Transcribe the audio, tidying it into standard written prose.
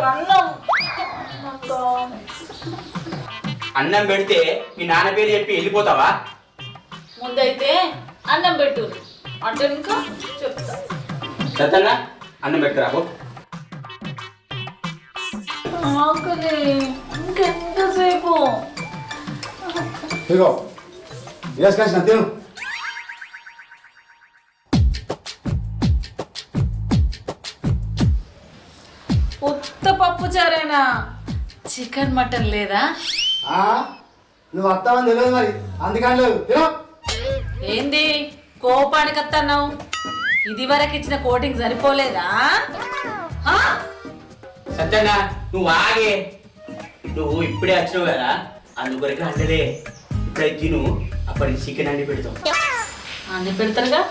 అన్నం అన్నం పెడితే మీ నాన్న పేరు చెప్పి వెళ్ళిపోతావా? ముందైతే అన్నం పెట్టు, అంటే ఇంకా చెప్తా. సత్తన్నా అన్నం పెట్టుకురాకు. ఆకలి ఇంకెంతసేపు? ఇగో వేసుకొచ్చిన తిను. ఉత్త పప్పు చారేనా? చికెన్ మటన్ లేదా? నువ్వు వస్తావని తెలియదు మరి, అందుకని లేదు. తిను. ఏంది కోపానికి వస్తున్నావు? ఇది వరకు ఇచ్చిన కోటింగ్ సరిపోలేదా? సత్తన్నా నువ్వు ఆగే, నువ్వు ఇప్పుడే వచ్చినావు కదా అందుకొరకు అంటలే. ఇప్పుడు తిను, అప్పటికి చికెన్ అండి పెడతాం. అన్ని పెడతారుగా.